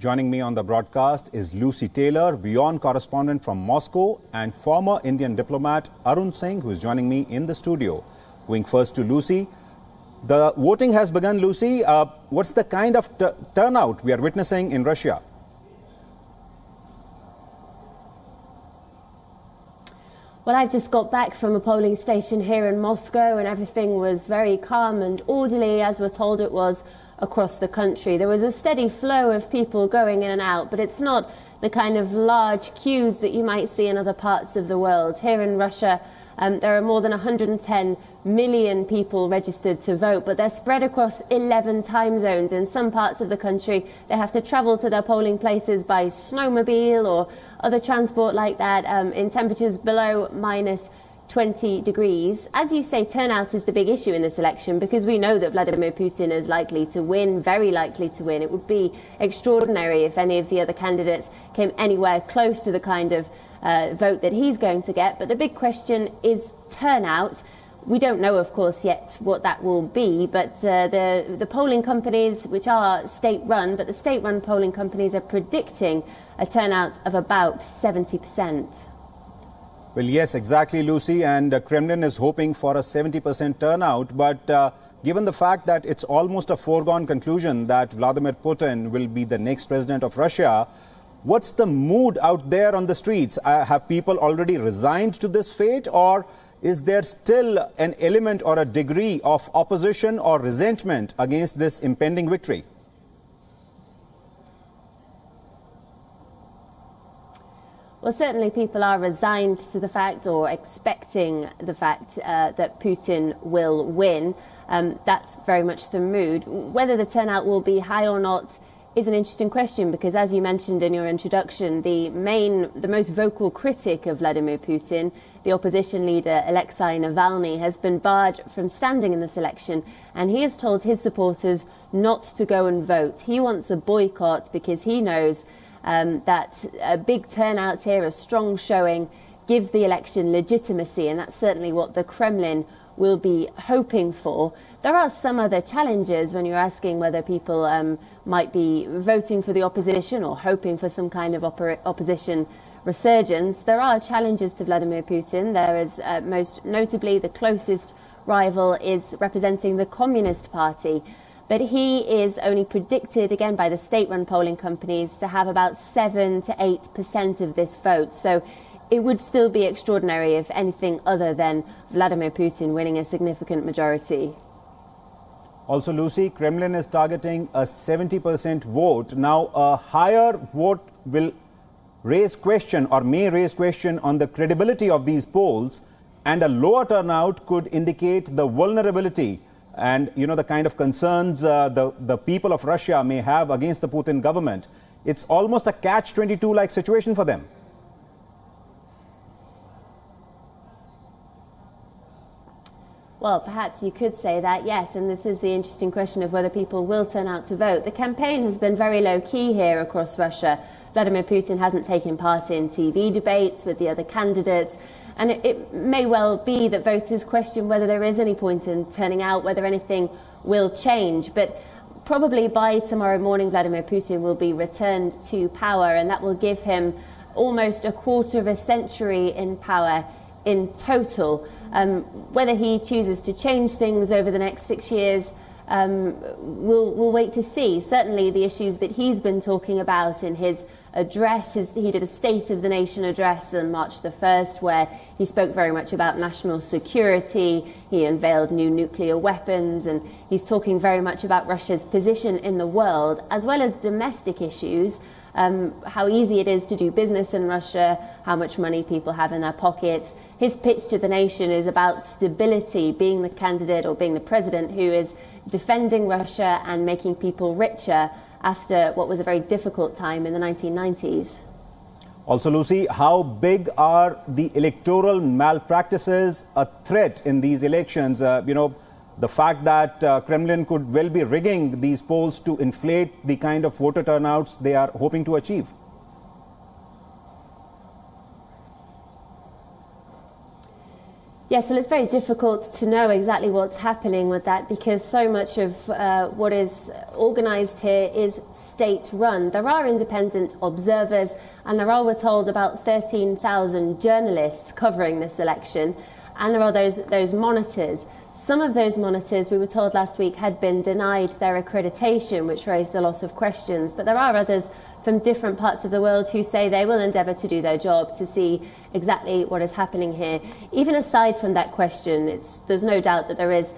Joining me on the broadcast is Lucy Taylor, WION correspondent from Moscow, and former Indian diplomat Arun Singh, who is joining me in the studio. Going first to Lucy. The voting has begun, Lucy. What's the kind of turnout we are witnessing in Russia? Well, I've just got back from a polling station here in Moscow, and everything was very calm and orderly, as we're told it was across the country. There was a steady flow of people going in and out, but it's not the kind of large queues that you might see in other parts of the world. Here in Russia, there are more than 110 million people registered to vote, but they're spread across 11 time zones. In some parts of the country, they have to travel to their polling places by snowmobile or other transport like that, in temperatures below -20 degrees. As you say, turnout is the big issue in this election because we know that Vladimir Putin is likely to win, very likely to win. It would be extraordinary if any of the other candidates came anywhere close to the kind of vote that he's going to get. But the big question is turnout. We don't know, of course, yet what that will be, but the polling companies, which are state-run, but the state-run polling companies are predicting a turnout of about 70%. Well, yes, exactly, Lucy, and Kremlin is hoping for a 70% turnout, but given the fact that it's almost a foregone conclusion that Vladimir Putin will be the next president of Russia, what's the mood out there on the streets? Have people already resigned to this fate, or is there still an element or a degree of opposition or resentment against this impending victory? Well, certainly people are resigned to the fact, or expecting the fact, that Putin will win. That's very much the mood. Whether the turnout will be high or not is an interesting question because, as you mentioned in your introduction, the most vocal critic of Vladimir Putin, the opposition leader Alexei Navalny, has been barred from standing in this election, and he has told his supporters not to go and vote. He wants a boycott because he knows that a big turnout here, a strong showing, gives the election legitimacy, and that's certainly what the Kremlin will be hoping for. There are some other challenges when you're asking whether people might be voting for the opposition or hoping for some kind of opposition resurgence. There are challenges to Vladimir Putin. There is most notably the closest rival is representing the Communist Party. But he is only predicted, again by the state-run polling companies, to have about 7 to 8% of this vote. So it would still be extraordinary if anything other than Vladimir Putin winning a significant majority. Also, Lucy, Kremlin is targeting a 70% vote. Now, a higher vote will raise question or may raise question on the credibility of these polls, and a lower turnout could indicate the vulnerability and, you know, the kind of concerns the people of Russia may have against the Putin government. It's almost a catch-22-like situation for them. Well, perhaps you could say that, yes, and this is the interesting question of whether people will turn out to vote. The campaign has been very low-key here across Russia. Vladimir Putin hasn't taken part in TV debates with the other candidates. And it may well be that voters question whether there is any point in turning out, whether anything will change. But probably by tomorrow morning, Vladimir Putin will be returned to power, and that will give him almost a quarter of a century in power in total. Whether he chooses to change things over the next 6 years, we'll wait to see. Certainly the issues that he's been talking about in his address, he did a State of the Nation address on March the 1st where he spoke very much about national security. He unveiled new nuclear weapons, and he's talking very much about Russia's position in the world, as well as domestic issues, how easy it is to do business in Russia, how much money people have in their pockets. His pitch to the nation is about stability, being the candidate or being the president who is defending Russia and making people richer after what was a very difficult time in the 1990s. Also, Lucy, how big are the electoral malpractices a threat in these elections? The fact that Kremlin could well be rigging these polls to inflate the kind of voter turnouts they are hoping to achieve. Yes, well, it's very difficult to know exactly what's happening with that because so much of what is organised here is state-run. There are independent observers and there are, we're told, about 13,000 journalists covering this election, and there are those monitors. Some of those monitors, we were told last week, had been denied their accreditation, which raised a lot of questions, but there are others from different parts of the world who say they will endeavour to do their job to see exactly what is happening here. Even aside from that question, there's no doubt that there is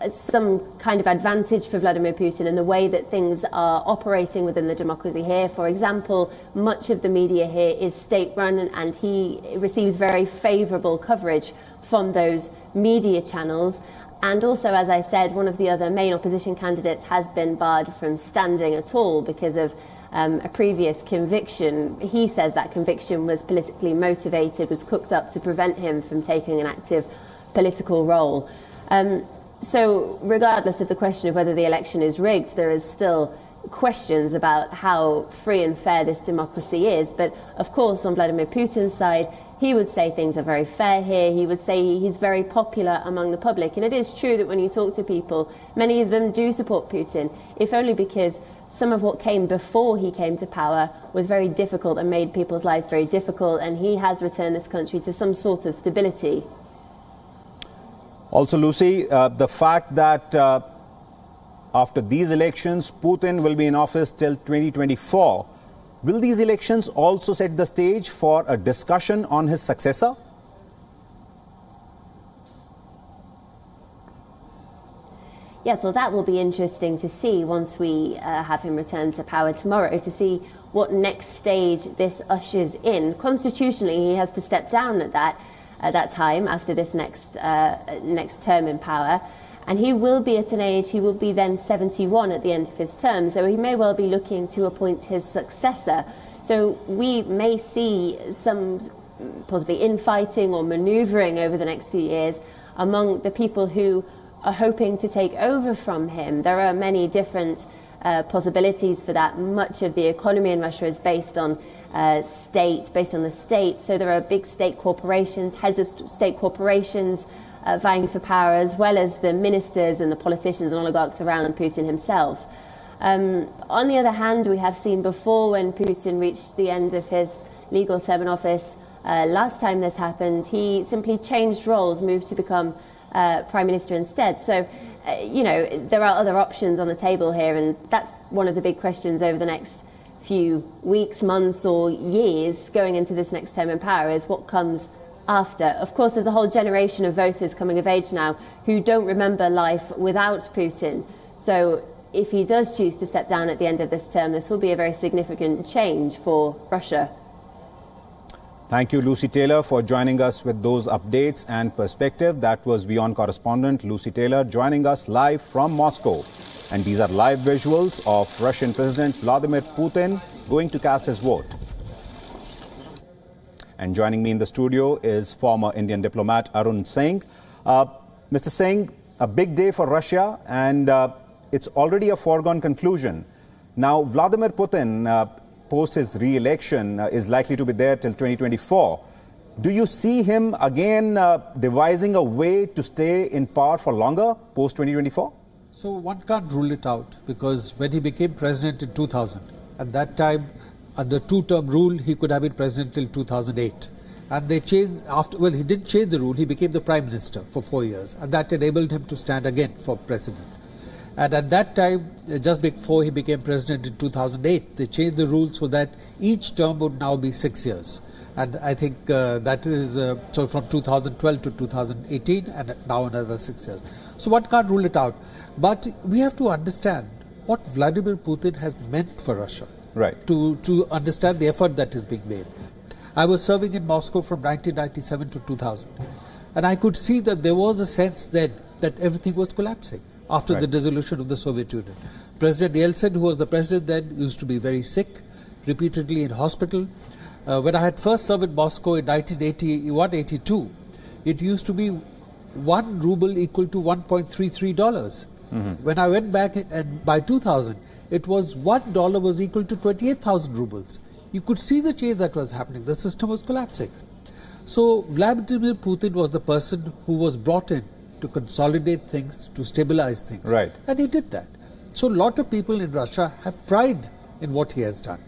some kind of advantage for Vladimir Putin in the way that things are operating within the democracy here. For example, much of the media here is state-run and he receives very favourable coverage from those media channels. And also, as I said, one of the other main opposition candidates has been barred from standing at all because of a previous conviction. He says that conviction was politically motivated, was cooked up to prevent him from taking an active political role. So regardless of the question of whether the election is rigged, there is still questions about how free and fair this democracy is. But of course, on Vladimir Putin's side, he would say things are very fair here. He would say he's very popular among the public. And it is true that when you talk to people, many of them do support Putin, if only because some of what came before he came to power was very difficult and made people's lives very difficult. And he has returned this country to some sort of stability. Also, Lucy, the fact that after these elections, Putin will be in office till 2024, will these elections also set the stage for a discussion on his successor? Yes, well, that will be interesting to see once we have him return to power tomorrow, to see what next stage this ushers in. Constitutionally, he has to step down at that time after this next term in power. And he will be at an age, he will be then 71 at the end of his term, so he may well be looking to appoint his successor. So we may see some possibly infighting or manoeuvring over the next few years among the people who are hoping to take over from him. There are many different possibilities for that. Much of the economy in Russia is based on based on the state. So there are big state corporations, heads of state corporations vying for power, as well as the ministers and the politicians and oligarchs around Putin himself. On the other hand, we have seen before, when Putin reached the end of his legal term in office, last time this happened, he simply changed roles, moved to become Prime Minister instead. So, you know, there are other options on the table here, and that's one of the big questions over the next few weeks, months or years going into this next term in power is what comes after. Of course, there's a whole generation of voters coming of age now who don't remember life without Putin. So if he does choose to step down at the end of this term, this will be a very significant change for Russia. Thank you, Lucy Taylor, for joining us with those updates and perspective. That was WION correspondent Lucy Taylor joining us live from Moscow. And these are live visuals of Russian President Vladimir Putin going to cast his vote. And joining me in the studio is former Indian diplomat Arun Singh. Mr. Singh, a big day for Russia, and it's already a foregone conclusion. Now, Vladimir Putin, post his re-election, is likely to be there till 2024. Do you see him again devising a way to stay in power for longer post 2024? So one can't rule it out, because when he became president in 2000, at that time, under two-term rule, he could have been president till 2008. And they changed after, well, he didn't change the rule, he became the prime minister for 4 years. And that enabled him to stand again for president. And at that time, just before he became president in 2008, they changed the rule so that each term would now be 6 years. And I think that is, so from 2012 to 2018, and now another 6 years. So one can't rule it out. But we have to understand what Vladimir Putin has meant for Russia. Right. To understand the effort that is being made. I was serving in Moscow from 1997 to 2000. And I could see that there was a sense then that everything was collapsing after the dissolution of the Soviet Union. President Yeltsin, who was the president then, used to be very sick, repeatedly in hospital. When I had first served in Moscow in 1981-82, it used to be 1 ruble equal to $1.33. Mm-hmm. When I went back, and by 2000, it was $1 was equal to 28,000 rubles. You could see the change that was happening. The system was collapsing. So Vladimir Putin was the person who was brought in to consolidate things, to stabilize things. Right. And he did that. So a lot of people in Russia have pride in what he has done.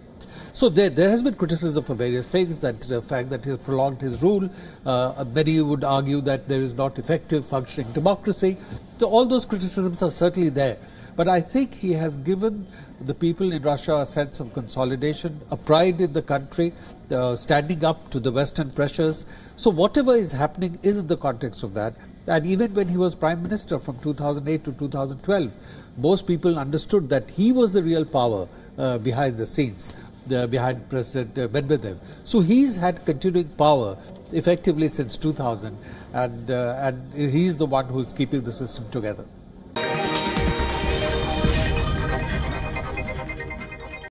So there has been criticism for various things, that the fact that he has prolonged his rule. Many would argue that there is not effective functioning democracy. So all those criticisms are certainly there. But I think he has given the people in Russia a sense of consolidation, a pride in the country, standing up to the Western pressures. So whatever is happening is in the context of that. And even when he was Prime Minister from 2008 to 2012, most people understood that he was the real power behind the scenes. Behind President Medvedev. So he's had continuing power effectively since 2000, and he's the one who's keeping the system together.